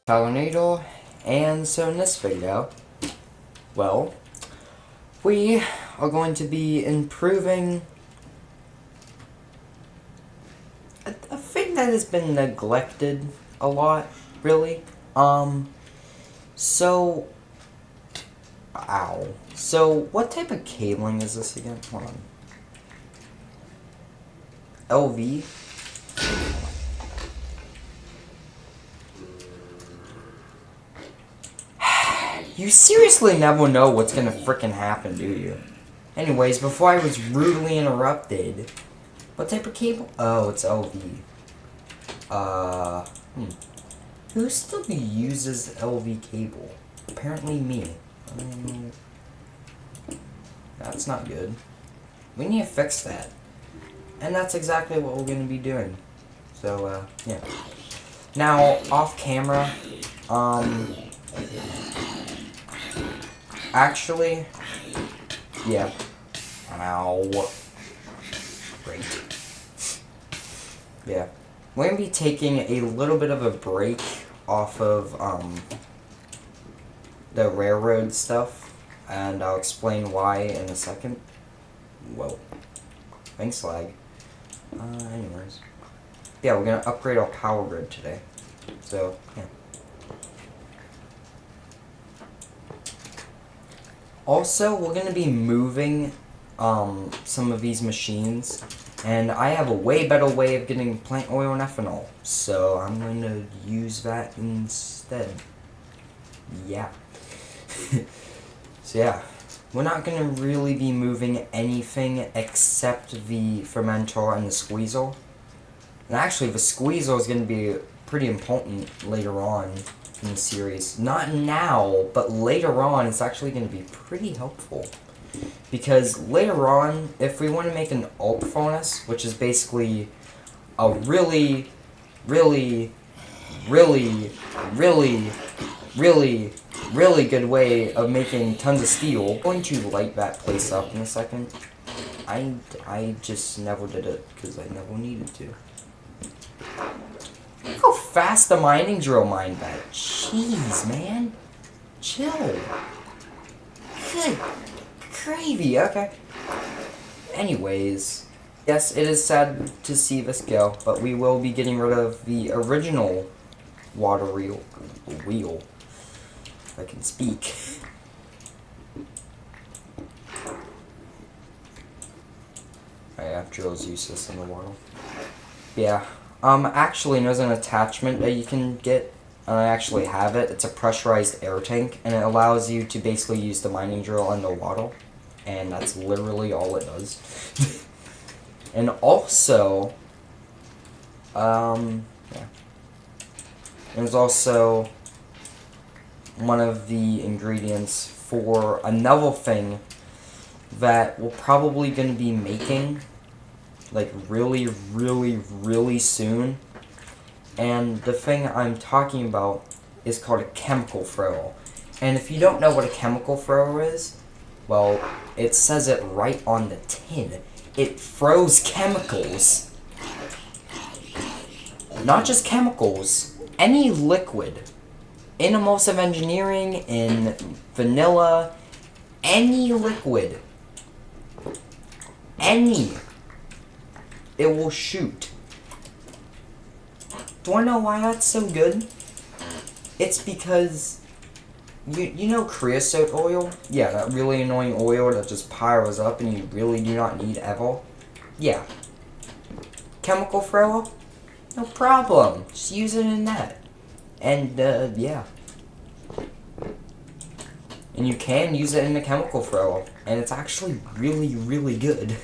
Tornado, and so in this video, well, we are going to be improving a thing that has been neglected a lot, really. So, ow. So, what type of cabling is this again? Hold on. LV? You seriously never know what's gonna frickin' happen, do you? Anyways, before I was rudely interrupted, what type of cable? Oh, it's LV. Who still uses LV cable? Apparently me. That's not good. We need to fix that. And that's exactly what we're gonna be doing. So, yeah. Now, off camera, actually, yeah. Ow. Great. Yeah. We're gonna be taking a little bit of a break off of, the railroad stuff, and I'll explain why in a second. Whoa. Thanks, lag. Anyways. Yeah, we're gonna upgrade our power grid today. So, yeah. Also, we're going to be moving some of these machines, and I have a way better way of getting plant oil and ethanol, so I'm going to use that instead. Yeah. So yeah, we're not going to really be moving anything except the fermenter and the squeezer. And actually, the squeezer is going to be pretty important later on in the series. Not now, but later on, it's actually going to be pretty helpful. Because later on, if we want to make an ALP furnace, which is basically a really, really, really, really, really, really good way of making tons of steel, I'm going to light that place up in a second. I just never did it, because I never needed to. Look how fast the mining drill mined that. Jeez, man. Chill. Good gravy, okay. Anyways, yes, it is sad to see this go, but we will be getting rid of the original water wheel. If I can speak. Alright, drill's useless in the water. Yeah. Actually, there's an attachment that you can get. I actually have it. It's a pressurized air tank, and it allows you to basically use the mining drill underwater. And that's literally all it does. And also, yeah. There's also one of the ingredients for another thing that we're probably going to be making like really, really, really soon. And the thing I'm talking about is called a chemical thrower. And if you don't know what a chemical thrower is, well, it says it right on the tin. It throws chemicals. Not just chemicals, any liquid. In Emulsive Engineering, in vanilla, any liquid. Any. It will shoot. Do I know why that's so good? It's because you know creosote oil? Yeah, that really annoying oil that just piles up and you really do not need ever. Yeah. Chemical thrower? No problem. Just use it in that. And yeah. And you can use it in the chemical thrower, and it's actually really, really good.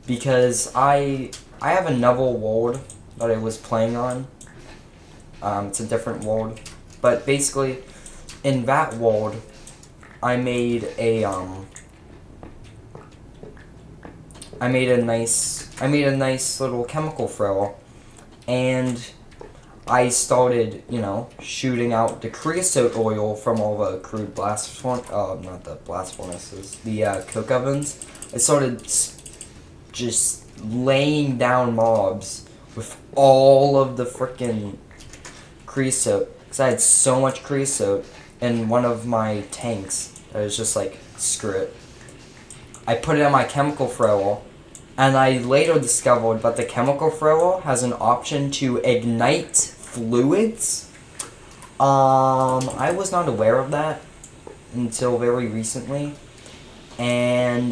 Because I have another world that I was playing on. It's a different world, but basically, in that world, I made a nice little chemical thrower, and I started, shooting out the creosote oil from all the crude not the blast furnaces, the coke ovens. I started just laying down mobs with all of the frickin' creosote, because I had so much creosote in one of my tanks. I was just like, screw it. I put it in my chemical thrower, and I later discovered that the chemical thrower has an option to ignite fluids. I was not aware of that until very recently. And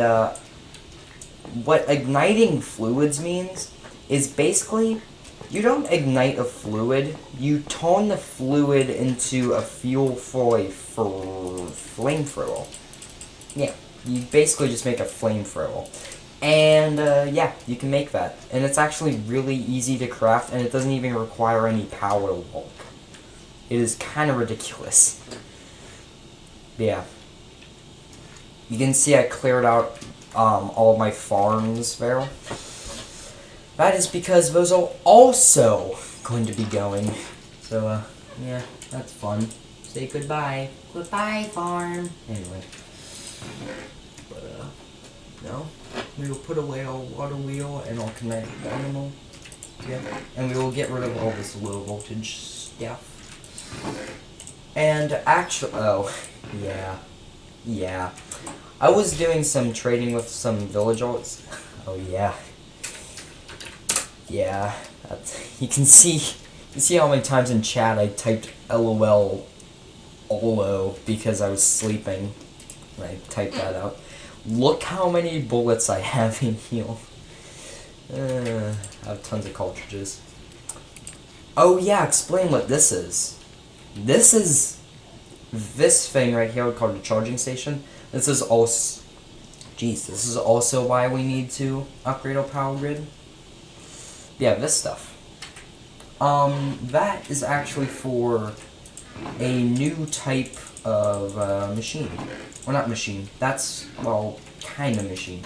what igniting fluids means is basically you don't ignite a fluid, you turn the fluid into a fuel for a flamethrower. Yeah, you basically just make a flamethrower. And yeah, you can make that. And it's actually really easy to craft, and it doesn't even require any power work. It is kind of ridiculous. Yeah. You can see I cleared out all of my farms there. That is because those are also going to be going. So, yeah, that's fun. Say goodbye. Goodbye, farm. Anyway. But, no. We will put away our water wheel and our kinetic dynamo. Yeah. And we will get rid of all this low voltage stuff. And actually, oh, yeah. Yeah. I was doing some trading with some villagers. Oh, yeah. Yeah, you can see how many times in chat I typed LOL OLO because I was sleeping when I typed that out. Look how many bullets I have in here. I have tons of cartridges. Oh yeah, explain what this is. This is this thing right here called the charging station. This is also, this is also why we need to upgrade our power grid. Yeah, this stuff. That is actually for a new type of machine. Well, not machine. That's, well, kind of machine.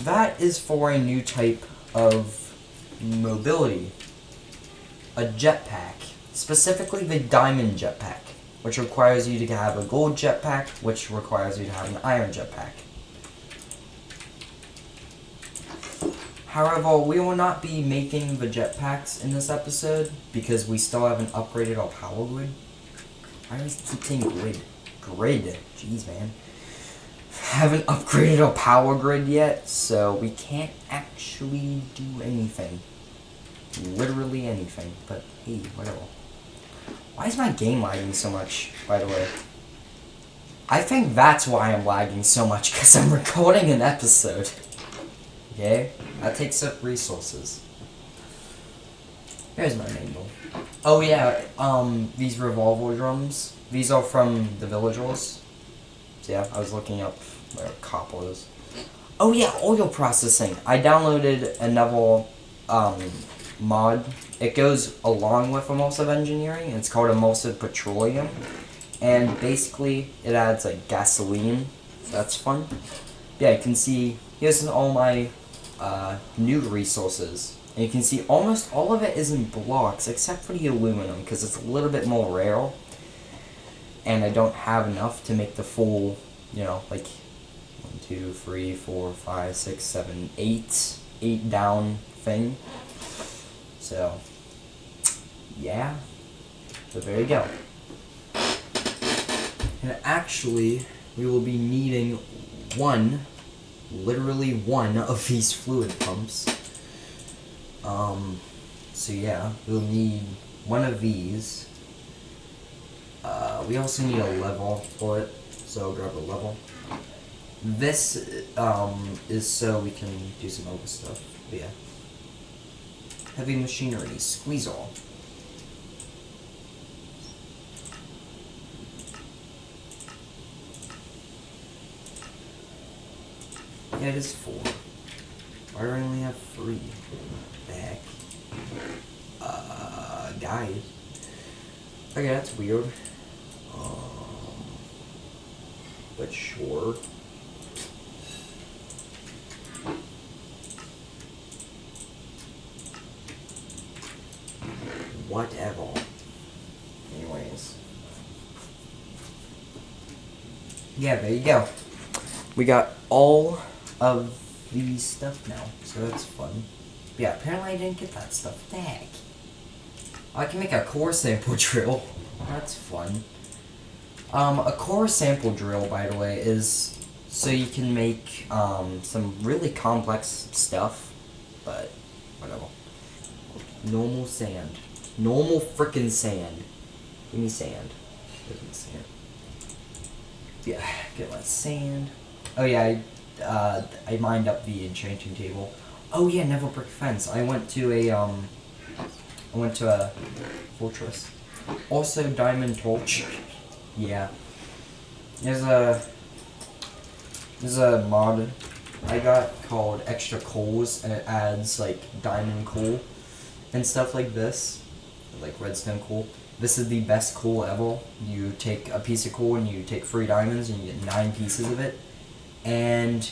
That is for a new type of mobility. A jetpack. Specifically the diamond jetpack, which requires you to have a gold jetpack, which requires you to have an iron jetpack. However, we will not be making the jetpacks in this episode because we still haven't upgraded our power grid. I always keep saying grid. Grid. Jeez, man. Haven't upgraded our power grid yet, so we can't actually do anything. Literally anything. But hey, whatever. Why is my game lagging so much, by the way? I think that's why I'm lagging so much, because I'm recording an episode. Okay? That takes up resources. Here's my manual. Oh yeah, these revolver drums. These are from the villagers. So yeah, I was looking up where copper is. Oh yeah, oil processing. I downloaded another mod. It goes along with Emulsive Engineering. It's called Emulsive Petroleum. And basically, it adds like gasoline. So that's fun. Yeah, you can see, here's all my new resources. And you can see almost all of it is in blocks, except for the aluminum, because it's a little bit more rare. And I don't have enough to make the full, you know, like 1, 2, 3, 4, 5, 6, 7, 8 down thing. So, yeah. So there you go. And actually, we will be needing literally one of these fluid pumps. So yeah, we'll need one of these. We also need a level for it, so I'll grab a level. This is so we can do some other stuff. But yeah. Heavy machinery, squeeze all. Yeah, it is 4. Why do I only have 3? What the heck? Guys. Okay, that's weird. But sure. Whatever. Anyways. Yeah, there you go. We got all of these stuff now, so that's fun. Yeah, apparently I didn't get that stuff. What the heck? I can make a core sample drill. That's fun. A core sample drill, by the way, is so you can make some really complex stuff, but whatever. Normal sand. Normal frickin' sand. Give me sand. Give me sand. Yeah, get my sand. Oh yeah, I mined up the enchanting table. Oh yeah, never brick fence. I went to a fortress. Also diamond torch. Yeah. There's a mod I got called extra coals, and it adds like diamond coal and stuff like this, like redstone coal. This is the best coal ever. You take a piece of coal and you take 3 diamonds and you get 9 pieces of it. And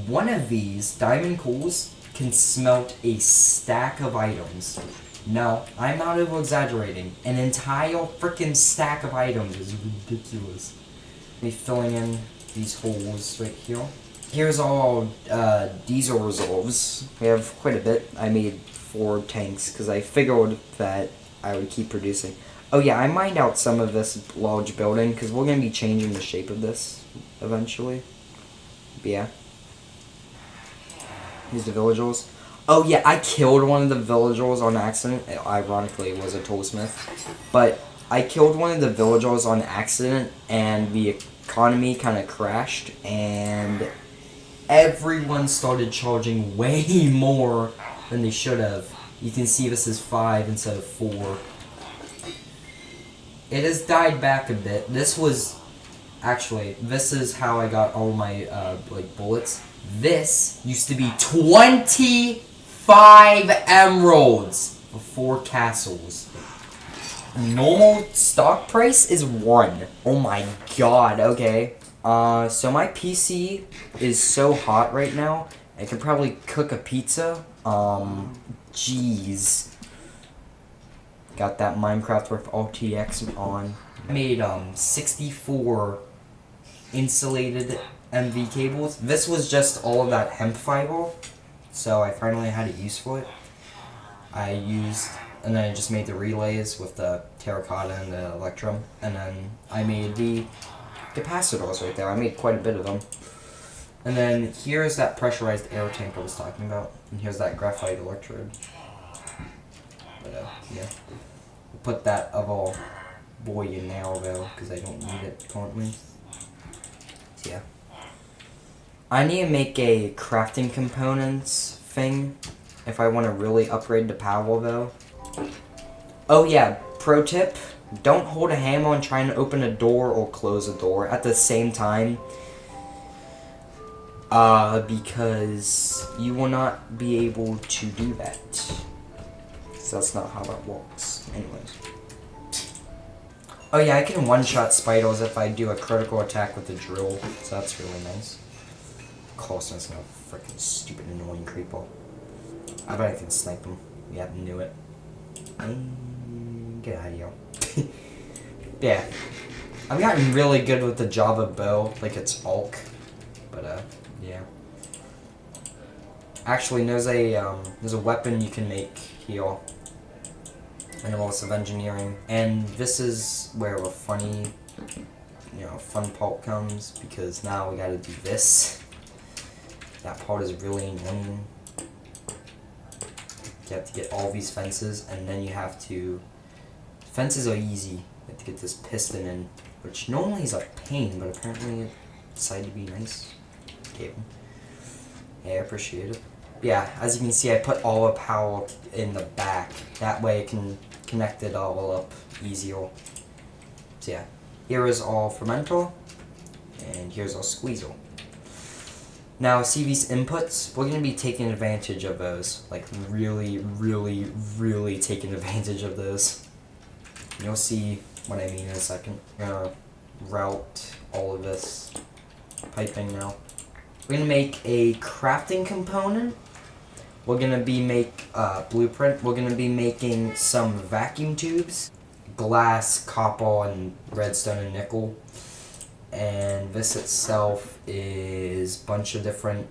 one of these diamond coals can smelt a stack of items. No, I'm not over exaggerating. An entire freaking stack of items is ridiculous. Be filling in these holes right here. Here's all diesel reserves. We have quite a bit. I made 4 tanks because I figured that I would keep producing. Oh yeah, I mined out some of this large building because we're going to be changing the shape of this eventually. But yeah. Here's the villagers. Oh yeah, I killed one of the villagers on accident. Ironically, it was a toolsmith. But I killed one of the villagers on accident and the economy kind of crashed and everyone started charging way more than they should have. You can see this is 5 instead of 4. It has died back a bit. This was... Actually, this is how I got all my, like, bullets. This used to be 25 emeralds for 4 castles. Normal stock price is 1. Oh my god, okay. So my PC is so hot right now, I could probably cook a pizza. Jeez. Got that Minecraft with RTX on. I made 64 insulated MV cables. This was just all of that hemp fiber, so I finally had a use for it. And then I just made the relays with the terracotta and the electrum, and then I made the capacitors right there. I made quite a bit of them. And then here's that pressurized air tank I was talking about, and here's that graphite electrode. But yeah, we'll put that other boy in now though, because I don't need it currently. So yeah. I need to make a crafting components thing if I want to really upgrade the power though. Oh yeah, pro tip, don't hold a hammer on trying to open a door or close a door at the same time. Because you will not be able to do that. So that's not how that works. Anyways. Oh yeah, I can one-shot spiders if I do a critical attack with the drill, so that's really nice. Of course, that's no freaking stupid annoying creeper. I bet I can snipe him. Yeah, knew it. Get out of here. Yeah. I've gotten really good with the Java bow, like it's Ulk. But, yeah. Actually, there's a weapon you can make here. And lots of engineering. And this is where a funny, fun part comes, because now we gotta do this. That part is really annoying. You have to get all these fences, and then you have to... Fences are easy. You have to get this piston in, which normally is a pain, but apparently it decided to be nice. Cable. Yeah, I appreciate it. Yeah, as you can see, I put all the power in the back. That way I can connect it all up easier. So yeah, here is all fermenter, and here's our squeezer. Now, see these inputs? We're going to be taking advantage of those. Like, really, really, really taking advantage of those. You'll see what I mean in a second. I'm going to route all of this piping now. We're going to make a crafting component. We're going to be blueprint. We're going to be making some vacuum tubes. Glass, copper, and redstone and nickel. And this itself is a bunch of different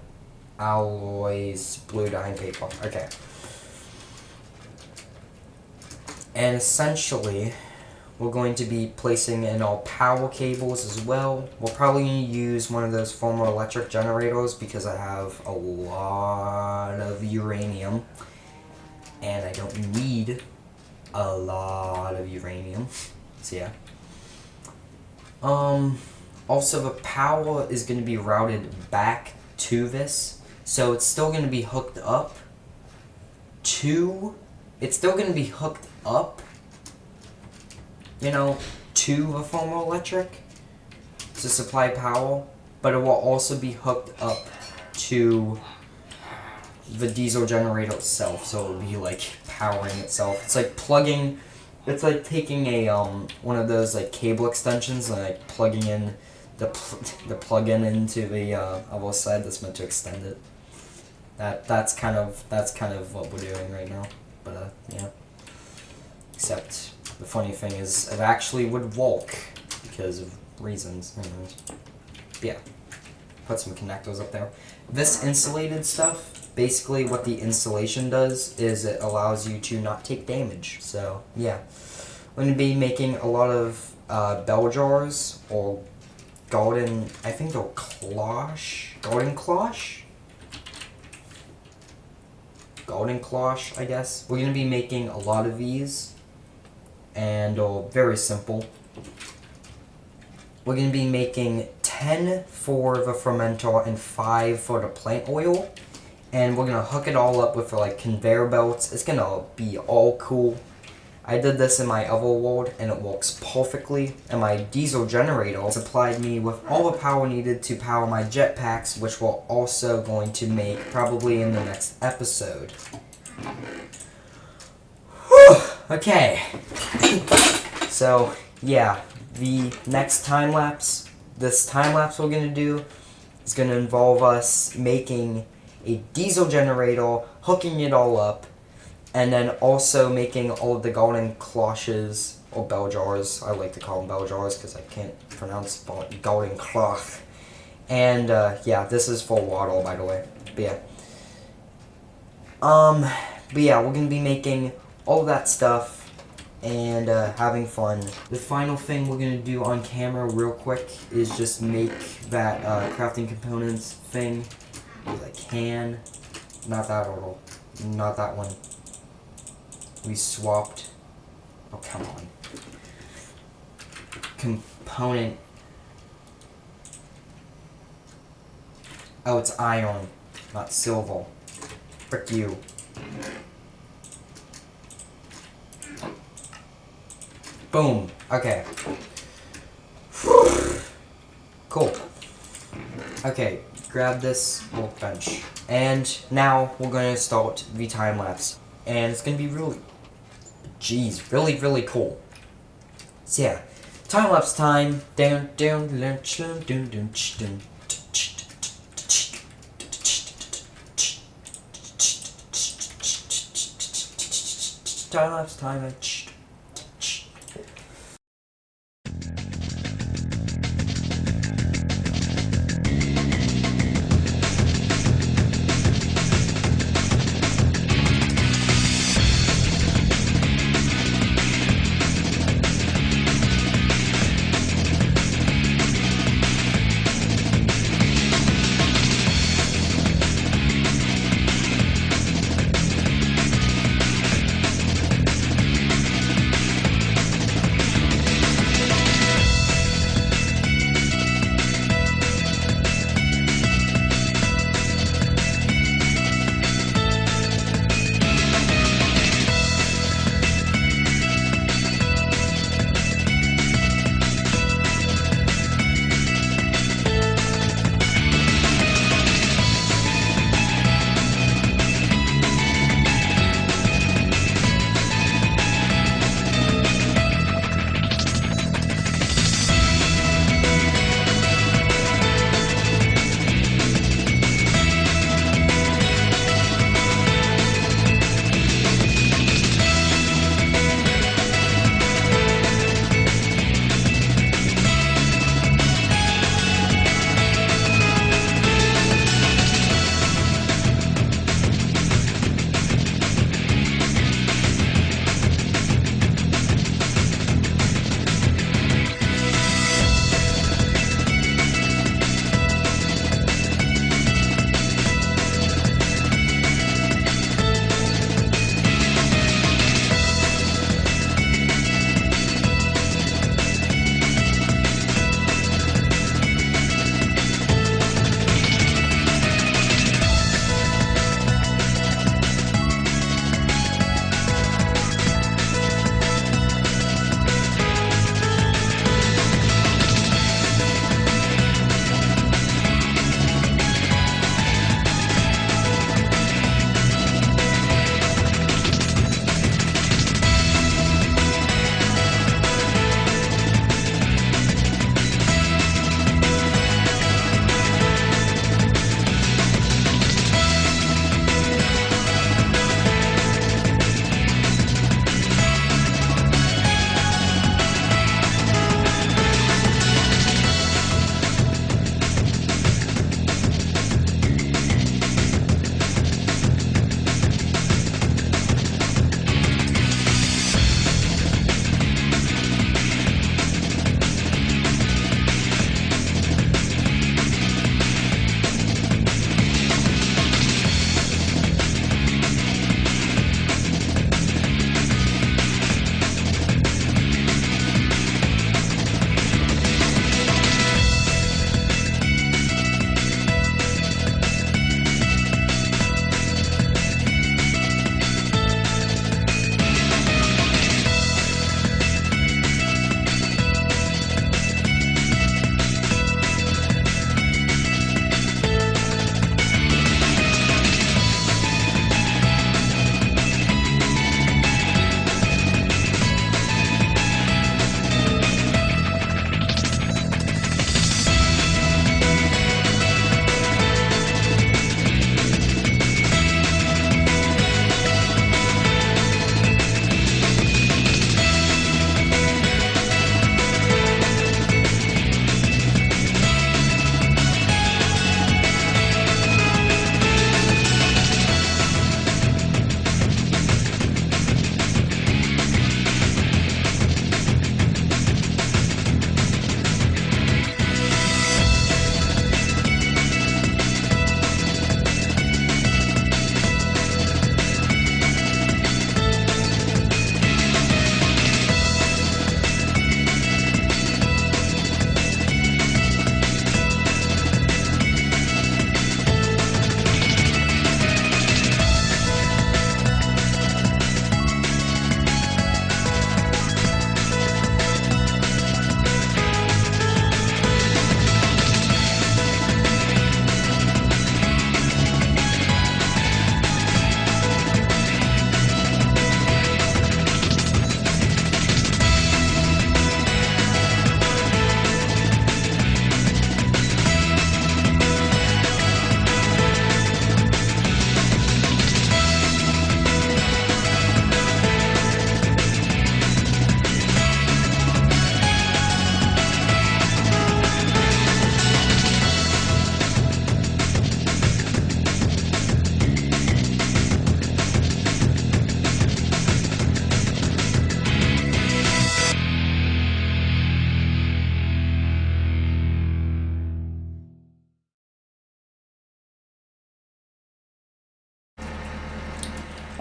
alloys, blue dye, and paper. Okay. And essentially, we're going to be placing in all power cables as well. We're probably going to use one of those former electric generators because I have a lot of uranium. And I don't need a lot of uranium. So yeah. Also the power is going to be routed back to this. So it's still going to be hooked up to... It's still going to be hooked up, you know, to the former electric to supply power. But it will also be hooked up to the diesel generator itself. So it will be like powering itself. It's like plugging... It's like taking a one of those like cable extensions and like plugging in the plug-in into the other side that's meant to extend it. That's kind of what we're doing right now. But yeah. Except the funny thing is it actually would walk because of reasons. And yeah. Put some connectors up there. This insulated stuff, basically what the insulation does is it allows you to not take damage. So yeah, I'm going to be making a lot of bell jars or golden, I think they're golden cloche, I guess. We're going to be making a lot of these, and very simple. We're going to be making 10 for the fermenter and 5 for the plant oil. And we're going to hook it all up with like conveyor belts. It's going to be all cool. I did this in my other world and it works perfectly. And my diesel generator supplied me with all the power needed to power my jetpacks, which we're also going to make probably in the next episode. Whew, okay. So, yeah, the next time lapse, this time lapse we're going to do is going to involve us making a diesel generator, hooking it all up, and then also making all of the golden cloches, or bell jars. I like to call them bell jars because I can't pronounce golden cloth. And yeah, this is for water, by the way. But yeah, we're gonna be making all that stuff and having fun. The final thing we're gonna do on camera real quick is just make that crafting components thing. Because I can. Not that order. Not that one. We swapped. Oh, come on. Component. Oh, it's iron, not silver. Frick you. Boom. Okay. Cool. Okay, grab this workbench. And now we're going to start the time lapse. And it's going to be really cool. So yeah, time lapse time. Time lapse time.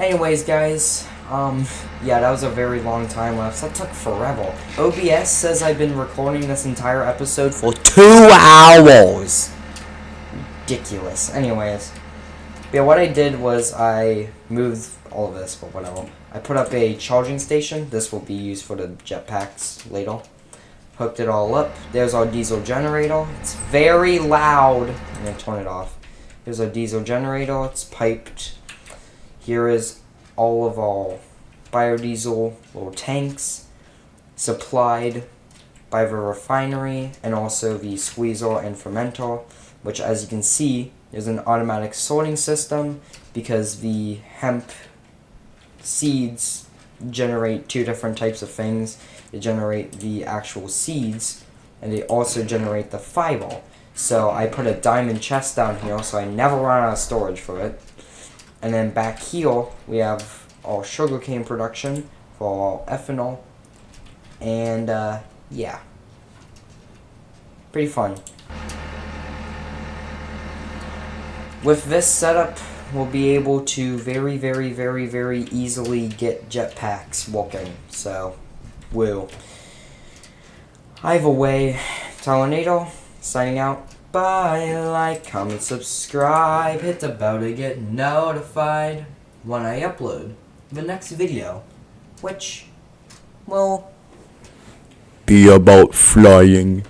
Anyways, guys, yeah, that was a very long time lapse. That took forever. OBS says I've been recording this entire episode for 2 hours. Ridiculous. Anyways, yeah, what I did was I moved all of this, but whatever. I put up a charging station. This will be used for the jetpacks later. Hooked it all up. There's our diesel generator. It's very loud. I'm gonna turn it off. Here's our diesel generator. It's piped. Here is all of our biodiesel little tanks supplied by the refinery, and also the squeezer and fermenter, which, as you can see, there's an automatic sorting system because the hemp seeds generate 2 different types of things. They generate the actual seeds, and they also generate the fiber. So I put a diamond chest down here so I never run out of storage for it. And then back here we have our sugarcane production for our ethanol. And yeah, pretty fun. With this setup, we'll be able to very, very, very, very easily get jetpacks working. So, woo. Either way, Talonado, signing out. Bye, like, comment, subscribe, hit the bell to get notified when I upload the next video, which will be about flying.